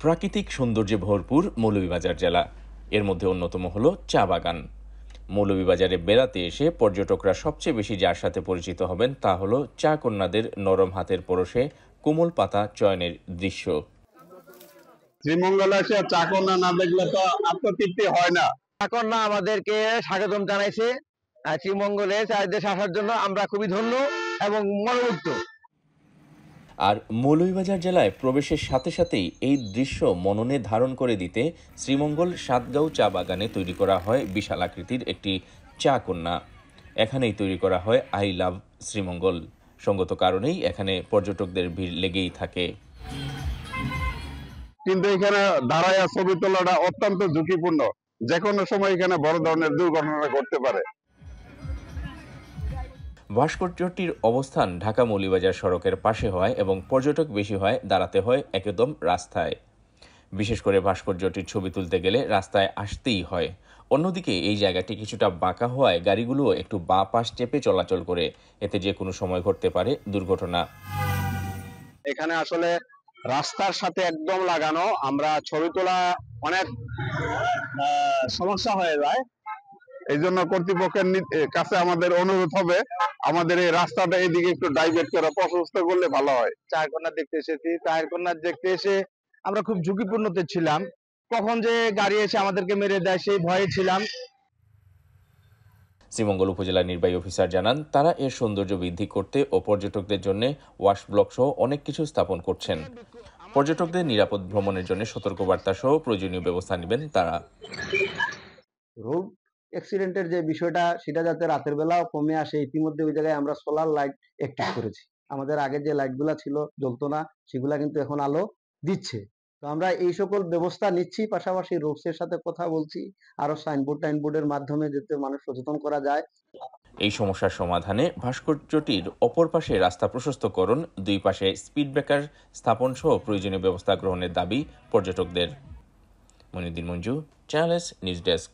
প্রাকৃতিক সৌন্দর্যে ভরপুর মৌলভীবাজার জেলা। এর মধ্যে অন্যতম হল চা বাগান। মৌলভীবাজারে বেড়াতে এসে পর্যটকরা সবচেয়ে বেশি যার সাথে পরিচিত হবেন তা হল চা কন্যাদের নরম হাতের পরশে কোমল পাতা চয়নের দৃশ্য। শ্রীমঙ্গলে এসে চা কন্যা না দেখলে তো আত্মতৃপ্তি হয় না। চা কন্যা আমাদেরকে স্বাগতম জানাইছে শ্রীমঙ্গলে চা দেশে আসার জন্য। আমরা খুবই ধন্য এবং মনোমুগ্ধ। আর মৌলভীবাজার জেলায় প্রবেশের সাথে সাথেই এই দৃশ্য মননে ধারণ করে দিতে শ্রীমঙ্গল সাতগাঁও চা বাগানে তৈরি করা হয় বিশাল আকৃতির একটি চা কন্যা। এখানেই তৈরি করা হয় আই লাভ শ্রীমঙ্গল। সঙ্গত কারণেই এখানে পর্যটকদের ভিড় লেগেই থাকে। কিন্তু এখানে দাঁড়ায় ছবি তোলাটা অত্যন্ত ঝুঁকিপূর্ণ। যে কোনো সময় এখানে বড় ধরনের দুর্ঘটনা ঘটতে পারে। ভাস্কর্যটির অবস্থান ঢাকা মৌলভীবাজার সড়কের পাশে হয় এবং পর্যটক বেশি হয় দাঁড়াতে হয় একদম রাস্তায়। বিশেষ করে ভাস্কর্যটির ছবি তুলতে গেলে রাস্তায় আসতেই হয়। অন্যদিকে এই জায়গাটি কিছুটা বাঁকা হওয়ায় গাড়িগুলোও একটু বাঁ পাশ চেপে চলাচল করে, এতে যে কোনো সময় ঘটতে পারে দুর্ঘটনা। এখানে আসলে রাস্তার সাথে একদম লাগানো, আমরা ছবি তোলা অনেক সমস্যা হয়ে যায়। এই জন্য কর্তৃপক্ষের কাছে আমাদের অনুরোধ হবে, আমাদের এই রাস্তাটা এইদিকে একটু ডাইভার্ট করে প্রশস্ত করলে ভালো হয়। চায়ের কন্যা দেখতে এসেছি। চায়ের কন্যা দেখতে এসে আমরা খুব ঝুঁকিপূর্ণতে ছিলাম। কখন যে গাড়ি এসে আমাদেরকে মেরে দেয় সেই ভয়ে ছিলাম। শ্রীমঙ্গল উপজেলা নির্বাহী অফিসার জানান, তারা এর সৌন্দর্য বৃদ্ধি করতে ও পর্যটকদের জন্য ওয়াশ ব্লক সহ অনেক কিছু স্থাপন করছেন। পর্যটকদের নিরাপদ ভ্রমণের জন্য সতর্কবার্তা সহ প্রয়োজনীয় ব্যবস্থা নেবেন তারা। রোড অ্যাক্সিডেন্টের যে বিষয়টা, সেটা যাতে রাতের বেলাও কমে আসে, ইতিমধ্যে ওই জায়গায় আমরা সোলার লাইট অ্যাক্টিভ করেছি। আমাদের আগে যে লাইটগুলা ছিল জ্বলতো না, সেগুলা কিন্তু এখন আলো দিচ্ছে। তো আমরা এই সকল ব্যবস্থা নিচ্ছি, পাশাপাশি রোডসের সাথে কথা বলছি, আরো সাইনবোর্ডের মাধ্যমে যাতে মানুষ সচেতন করা যায়। এই সমস্যার সমাধানে ভাস্কর্যটির অপর পাশে রাস্তা প্রশস্তকরণ, দুই পাশে স্পিড ব্রেকার স্থাপন সহ প্রয়োজনীয় ব্যবস্থা গ্রহণের দাবি পর্যটকদের। Moinuddin Manju, channel S news desk.